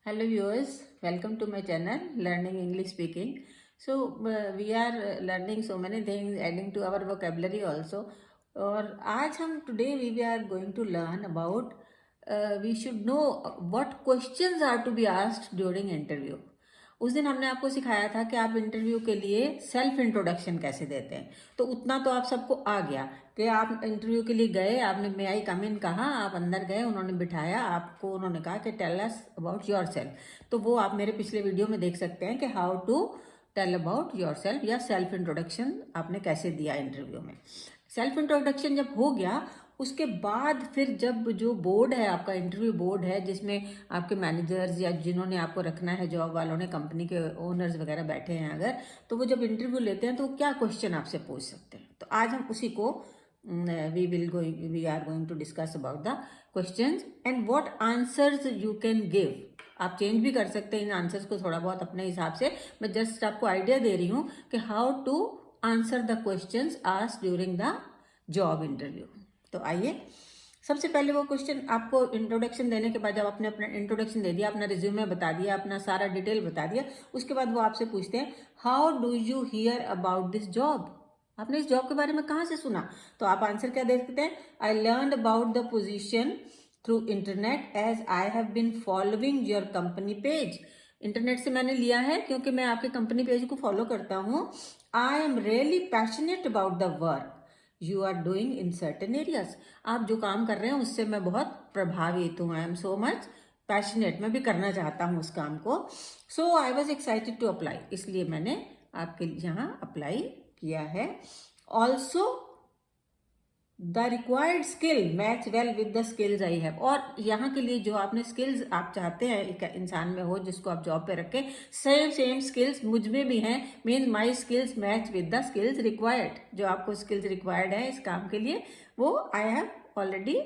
Hello viewers, welcome to my channel Learning English Speaking. So we are learning so many things, adding to our vocabulary also. और आज हम today we are going to learn about we should know what questions are to be asked during interview. उस दिन हमने आपको सिखाया था कि आप इंटरव्यू के लिए सेल्फ इंट्रोडक्शन कैसे देते हैं, तो उतना तो आप सबको आ गया कि आप इंटरव्यू के लिए गए, आपने मे आई कम इन कहा, आप अंदर गए, उन्होंने बिठाया आपको, उन्होंने कहा कि tell us about yourself. तो वो आप मेरे पिछले वीडियो में देख सकते हैं कि how to tell about yourself या सेल्फ इंट्रोडक्शन आपने कैसे दिया इंटरव्यू में। सेल्फ इंट्रोडक्शन जब हो गया उसके बाद फिर जब जो बोर्ड है आपका, इंटरव्यू बोर्ड है जिसमें आपके मैनेजर्स या जिन्होंने आपको रखना है, जॉब वालों ने, कंपनी के ओनर्स वगैरह बैठे हैं अगर, तो वो जब इंटरव्यू लेते हैं तो क्या क्वेश्चन आपसे पूछ सकते हैं। तो आज हम उसी को we are going to discuss about the questions and what answers you can give. आप चेंज भी कर सकते हैं इन आंसर्स को थोड़ा बहुत अपने हिसाब से। मैं जस्ट आपको आइडिया दे रही हूँ कि how to answer the questions asked during the job interview. तो आइए, सबसे पहले वो क्वेश्चन आपको इंट्रोडक्शन देने के बाद, जब आपने अपना इंट्रोडक्शन दे दिया, अपना रिज्यूमे बता दिया, अपना सारा डिटेल बता दिया, उसके बाद वो आपसे पूछते हैं how do you hear about this job. आपने इस जॉब के बारे में कहाँ से सुना? तो आप आंसर क्या दे सकते हैं? I learn about the position through internet as I have been following your company page. Internet से मैंने लिया है क्योंकि मैं आपके कंपनी पेज को फॉलो करता हूँ। I am really passionate about the work you are doing in certain areas. आप जो काम कर रहे हैं उससे मैं बहुत प्रभावित हूँ। I am so much passionate, मैं भी करना चाहता हूँ उस काम को। So I was excited to apply, इसलिए मैंने आपके यहाँ अप्लाई किया है। Also the required skill match well with the skills I have. और यहाँ के लिए जो आपने स्किल्स आप चाहते हैं एक इंसान में हो जिसको आप जॉब पे रखें, सेम स्किल्स मुझ में भी हैं। Mean my skills match with the skills required. जो आपको स्किल्स रिक्वायर्ड है इस काम के लिए वो I have already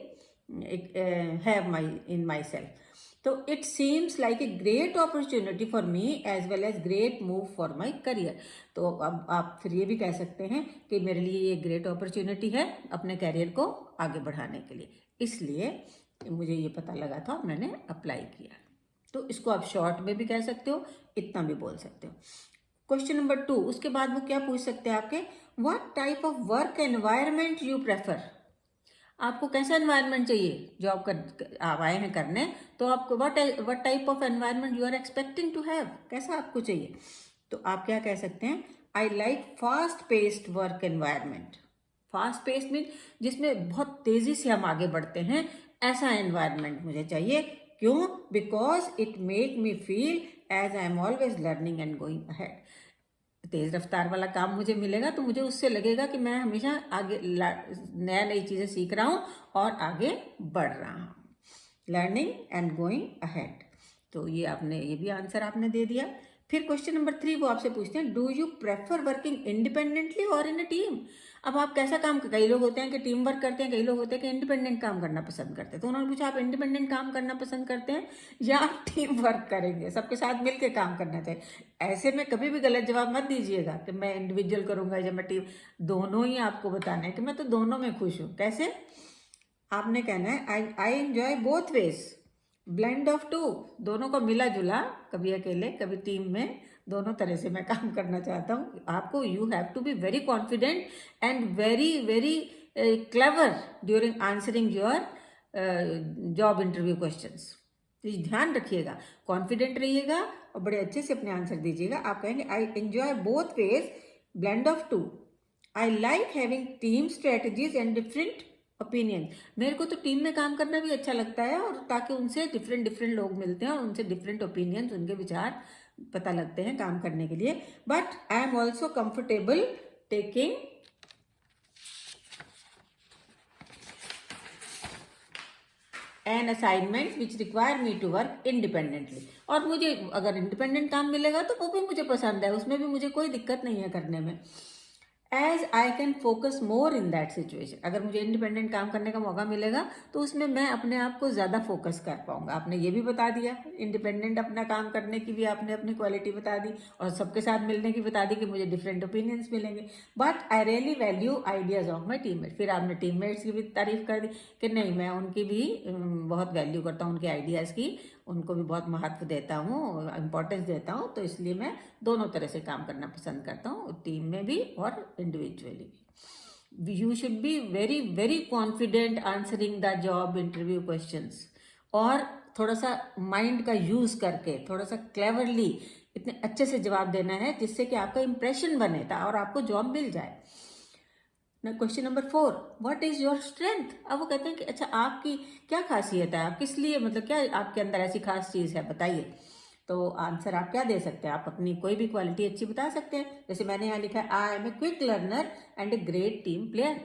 have my in myself. तो it seems like a great opportunity for me as well as great move for my career. तो अब आप फिर ये भी कह सकते हैं कि मेरे लिए ये ग्रेट अपॉर्चुनिटी है अपने करियर को आगे बढ़ाने के लिए, इसलिए मुझे ये पता लगा था और मैंने अप्लाई किया। तो इसको आप शॉर्ट में भी कह सकते हो, इतना भी बोल सकते हो। क्वेश्चन नंबर 2, उसके बाद वो क्या पूछ सकते हैं आपके, what type of work environment you prefer. आपको कैसा एनवायरनमेंट चाहिए? जॉब कर आप आए हैं करने, तो आपको what type of environment you are expecting to have, कैसा आपको चाहिए? तो आप क्या कह सकते हैं, I like fast paced work environment. Fast paced mean जिसमें बहुत तेजी से हम आगे बढ़ते हैं, ऐसा एनवायरनमेंट मुझे चाहिए। क्यों? Because it make me feel as I am always learning and going ahead. तेज रफ्तार वाला काम मुझे मिलेगा तो मुझे उससे लगेगा कि मैं हमेशा आगे नया नई चीजें सीख रहा हूँ और आगे बढ़ रहा हूँ। Learning and going ahead. तो ये भी आंसर आपने दे दिया। फिर क्वेश्चन नंबर 3 वो आपसे पूछते हैं, do you prefer working independently और इन अ टीम। अब आप कैसा काम, कई लोग होते हैं कि टीम वर्क करते हैं, कई लोग होते हैं कि इंडिपेंडेंट काम करना पसंद करते हैं। तो उन्होंने पूछा आप इंडिपेंडेंट काम करना पसंद करते हैं या आप टीम वर्क करेंगे, सबके साथ मिलकर काम करना चाहिए। ऐसे में कभी भी गलत जवाब मत दीजिएगा कि मैं इंडिविजुअल करूंगा या मैं टीम। दोनों ही आपको बताना है कि मैं तो दोनों में खुश हूँ। कैसे? आपने कहना है I enjoy both ways, blend of two, दोनों को मिला जुला, कभी अकेले कभी टीम में, दोनों तरह से मैं काम करना चाहता हूँ। आपको you have to be very confident and very clever during answering your job interview questions. तो ध्यान रखिएगा, कॉन्फिडेंट रहिएगा और बड़े अच्छे से अपने आंसर दीजिएगा। आप कहेंगे I enjoy both ways, blend of two, I like having team strategies and different opinion. मेरे को तो टीम में काम करना भी अच्छा लगता है, और ताकि उनसे डिफरेंट लोग मिलते हैं और उनसे डिफरेंट ओपिनियंस, उनके विचार पता लगते हैं काम करने के लिए। But I am also comfortable taking an assignment which require me to work independently. और मुझे अगर इंडिपेंडेंट काम मिलेगा तो वो भी मुझे पसंद है, उसमें भी मुझे कोई दिक्कत नहीं है करने में। As I can focus more in that situation. अगर मुझे इंडिपेंडेंट काम करने का मौका मिलेगा तो उसमें मैं अपने आप को ज़्यादा फोकस कर पाऊंगा। आपने ये भी बता दिया, इंडिपेंडेंट अपना काम करने की भी आपने अपनी क्वालिटी बता दी, और सबके साथ मिलने की बता दी कि मुझे डिफरेंट ओपिनियंस मिलेंगे। But I really value ideas of my teammate. फिर आपने टीममेट्स की भी तारीफ कर दी कि नहीं, मैं उनकी भी बहुत वैल्यू करता हूँ, उनके आइडियाज़ की, उनको भी बहुत महत्व देता हूँ, इम्पोर्टेंस देता हूँ, तो इसलिए मैं दोनों तरह से काम करना पसंद करता हूँ, टीम में भी और इंडिविजुअली भी। You should be very very confident answering the job interview questions, और थोड़ा सा माइंड का यूज करके थोड़ा सा क्लेवरली इतने अच्छे से जवाब देना है जिससे कि आपका इंप्रेशन बने था और आपको जॉब मिल जाए। Question number 4, what is your strength. अब वो कहते हैं कि अच्छा आपकी क्या खासियत है, आप किस लिए, मतलब क्या आपके अंदर ऐसी खास चीज है, बताइए। तो आंसर आप क्या दे सकते हैं, आप अपनी कोई भी क्वालिटी अच्छी बता सकते हैं। जैसे मैंने यहाँ लिखा है, I am a quick learner and a great team player,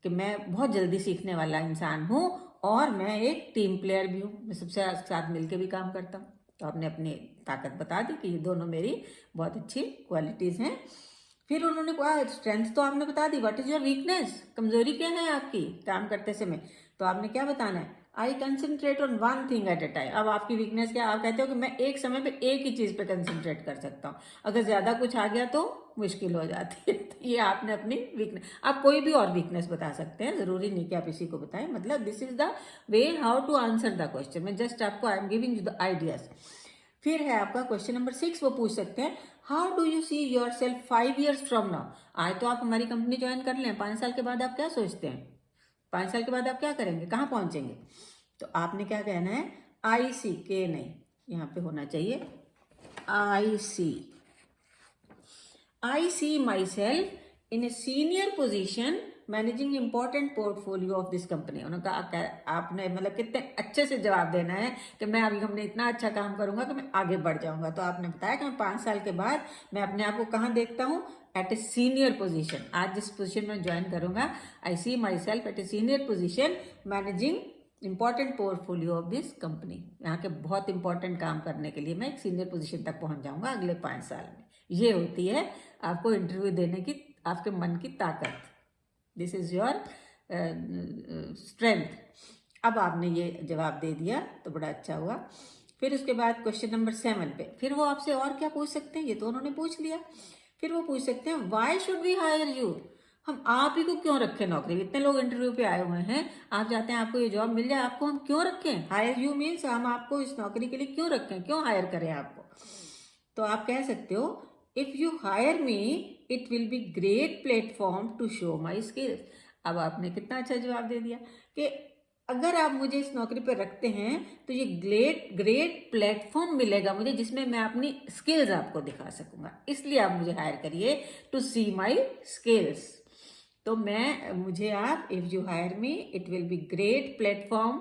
कि मैं बहुत जल्दी सीखने वाला इंसान हूँ और मैं एक टीम प्लेयर भी हूँ, मैं सबसे साथ मिलकर भी काम करता हूँ। तो आपने अपनी ताकत बता दी कि ये दोनों मेरी बहुत अच्छी क्वालिटीज हैं। फिर उन्होंने कहा स्ट्रेंथ तो आपने बता दी, व्हाट इज योर वीकनेस, कमजोरी क्या है आपकी काम करते समय। तो आपने क्या बताना है, I concentrate on one thing at a time. अब आपकी वीकनेस क्या, आप कहते हो कि मैं एक समय पे एक ही चीज पे कंसंट्रेट कर सकता हूँ, अगर ज्यादा कुछ आ गया तो मुश्किल हो जाती है। तो ये आपने अपनी वीकनेस, आप कोई भी और वीकनेस बता सकते हैं, जरूरी नहीं कि आप इसी को बताएं, मतलब this is the way how to answer the question. मैं जस्ट आपको I am giving you the ideas. फिर है आपका क्वेश्चन नंबर 6, वो पूछ सकते हैं, how do you see yourself 5 years from now. आज तो आप हमारी कंपनी ज्वाइन कर लें, 5 साल के बाद आप क्या सोचते हैं, 5 साल के बाद आप क्या करेंगे, कहाँ पहुंचेंगे। तो आपने क्या कहना है, आई सी, के नहीं, यहाँ पे होना चाहिए I see myself in a senior position managing important portfolio of this company. उन्होंने कहा आपने मतलब कितने अच्छे से जवाब देना है कि मैं अभी कंपनी इतना अच्छा काम करूंगा कि मैं आगे बढ़ जाऊंगा। तो आपने बताया कि मैं 5 साल के बाद मैं अपने आप को कहाँ देखता हूँ, एट ए सीनियर पोजीशन। आज जिस पोजीशन में ज्वाइन करूंगा, I see myself at a senior position managing important portfolio of this company. यहाँ के बहुत इंपॉर्टेंट काम करने के लिए मैं एक सीनियर पोजीशन तक पहुंच जाऊंगा अगले 5 साल में। ये होती है आपको इंटरव्यू देने की आपके मन की ताकत। This is your strength. अब आपने ये जवाब दे दिया तो बड़ा अच्छा हुआ। फिर उसके बाद क्वेश्चन नंबर 7 पे फिर वो आपसे और क्या पूछ सकते हैं, ये तो उन्होंने पूछ लिया। फिर वो पूछ सकते हैं, why should we hire you, हम आप ही को क्यों रखें नौकरी, इतने लोग इंटरव्यू पे आए हुए हैं, आप चाहते हैं आपको ये जॉब मिल जाए, आपको हम क्यों रखें, हायर यू मीन्स हम आपको इस नौकरी के लिए क्यों रखें, क्यों हायर करें आपको। तो आप कह सकते हो, if you hire me it will be great platform to show my skills. अब आपने कितना अच्छा जवाब दे दिया कि अगर आप मुझे इस नौकरी पर रखते हैं तो ये ग्रेट प्लेटफॉर्म मिलेगा मुझे जिसमें मैं अपनी स्किल्स आपको दिखा सकूंगा, इसलिए आप मुझे हायर करिए टू सी माई स्किल्स। तो मुझे आप, if you hire me it will be great platform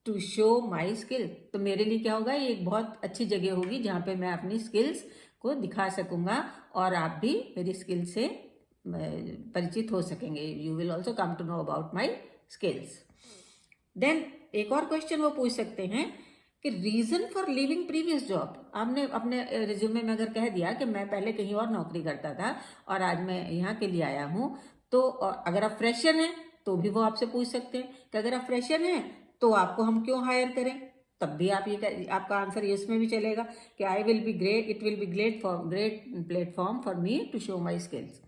to show my skill. तो मेरे लिए क्या होगा, ये एक बहुत अच्छी जगह होगी जहाँ पे मैं अपनी स्किल्स को दिखा सकूंगा और आप भी मेरी स्किल से परिचित हो सकेंगे। You will also come to know about my skills. Then एक और क्वेश्चन वो पूछ सकते हैं कि reason for living previous job. आपने अपने रिज्यूमे में अगर कह दिया कि मैं पहले कहीं और नौकरी करता था और आज मैं यहाँ के लिए आया हूँ, तो अगर आप फ्रेशर हैं तो भी वो आपसे पूछ सकते हैं कि अगर आप फ्रेशर हैं तो आपको हम क्यों हायर करें, तब भी आप ये आपका आंसर इसमें भी चलेगा कि I will be great, it will be great platform for me to show my skills.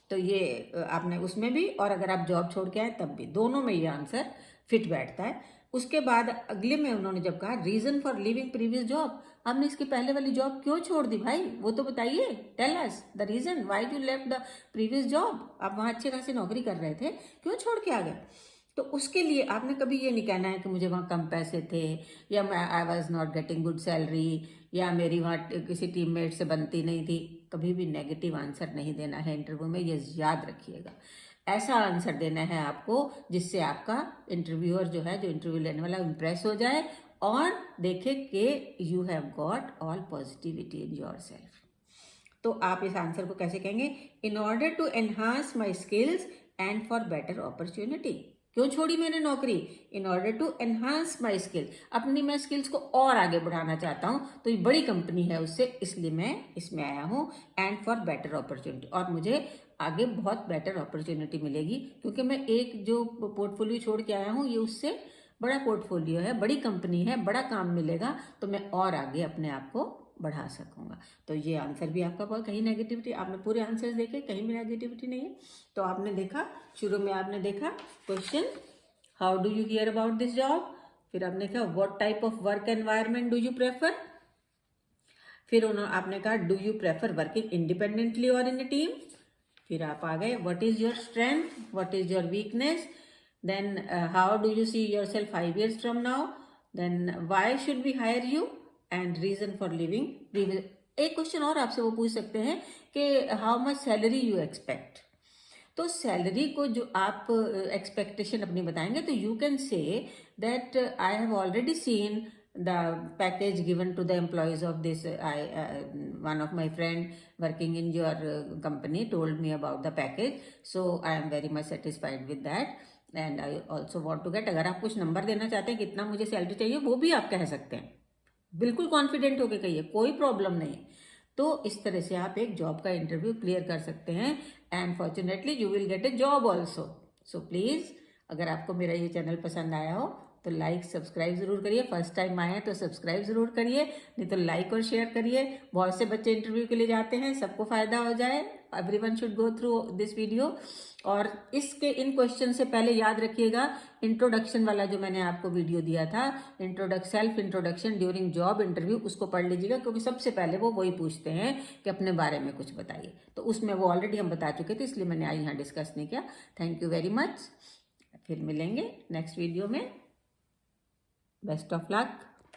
तो ये आपने उसमें भी, और अगर आप जॉब छोड़ के आए तब भी, दोनों में ये आंसर फिट बैठता है। उसके बाद अगले में उन्होंने जब कहा reason for living previous job, आपने इसके पहले वाली जॉब क्यों छोड़ दी भाई, वो तो बताइए, tell us the reason why you left the previous job. आप वहां अच्छी खासी नौकरी कर रहे थे, क्यों छोड़ के आ गए। तो उसके लिए आपने कभी ये नहीं कहना है कि मुझे वहाँ कम पैसे थे, या I was not getting good salary, या मेरी वहाँ किसी टीममेट से बनती नहीं थी। कभी भी नेगेटिव आंसर नहीं देना है इंटरव्यू में, ये याद रखिएगा। ऐसा आंसर देना है आपको जिससे आपका इंटरव्यूअर जो है, जो इंटरव्यू लेने वाला, इम्प्रेस हो जाए और देखे कि you have got all positivity in yourself. तो आप इस आंसर को कैसे कहेंगे, in order to enhance my skills and for better opportunity. क्यों छोड़ी मैंने नौकरी, in order to enhance my skill, अपनी मैं स्किल्स को और आगे बढ़ाना चाहता हूँ, तो ये बड़ी कंपनी है उससे, इसलिए मैं इसमें आया हूँ, एंड फॉर बेटर अपॉर्चुनिटी, और मुझे आगे बहुत बेटर अपॉर्चुनिटी मिलेगी क्योंकि मैं एक जो पोर्टफोलियो छोड़ के आया हूँ ये उससे बड़ा पोर्टफोलियो है, बड़ी कंपनी है, बड़ा काम मिलेगा, तो मैं और आगे अपने आप को बढ़ा सकूंगा। तो ये आंसर भी आपका बहुत, कहीं नेगेटिविटी, आपने पूरे आंसर्स देखे, कहीं भी नेगेटिविटी नहीं है। तो आपने देखा, शुरू में आपने देखा question, how do you hear about this job, फिर आपने कहा what type of work environment do you prefer, फिर आपने कहा do you prefer working independently और इन ए टीम, फिर आप आ गए what is your strength, what is your weakness, then how do you see yourself 5 years from now, then why should we hire you and reason for living. एक question और आपसे वो पूछ सकते हैं कि how much salary you expect. तो salary को जो आप एक्सपेक्टेशन अपनी बताएंगे तो you can say that I have already seen the package given to the employees of this one of my friend working in your company told me about the package, so I am very much satisfied with that and I also want to get। अगर आप कुछ number देना चाहते हैं कितना मुझे salary चाहिए वो भी आप कह सकते हैं, बिल्कुल कॉन्फिडेंट होके कहिए, कोई प्रॉब्लम नहीं। तो इस तरह से आप एक जॉब का इंटरव्यू क्लियर कर सकते हैं and fortunately you will get A job also. So please अगर आपको मेरा ये चैनल पसंद आया हो तो लाइक सब्सक्राइब ज़रूर करिए, फर्स्ट टाइम आए हैं तो सब्सक्राइब ज़रूर करिए, नहीं तो लाइक और शेयर करिए। बहुत से बच्चे इंटरव्यू के लिए जाते हैं, सबको फ़ायदा हो जाए, everyone should go through this video. और इसके इन क्वेश्चन से पहले याद रखिएगा इंट्रोडक्शन वाला जो मैंने आपको वीडियो दिया था, self introduction during job interview, उसको पढ़ लीजिएगा क्योंकि सबसे पहले वो वही पूछते हैं कि अपने बारे में कुछ बताइए। तो उसमें वो ऑलरेडी हम बता चुके थे, इसलिए मैंने यहाँ डिस्कस नहीं किया। थैंक यू वेरी मच, फिर मिलेंगे नेक्स्ट वीडियो में। Best of luck.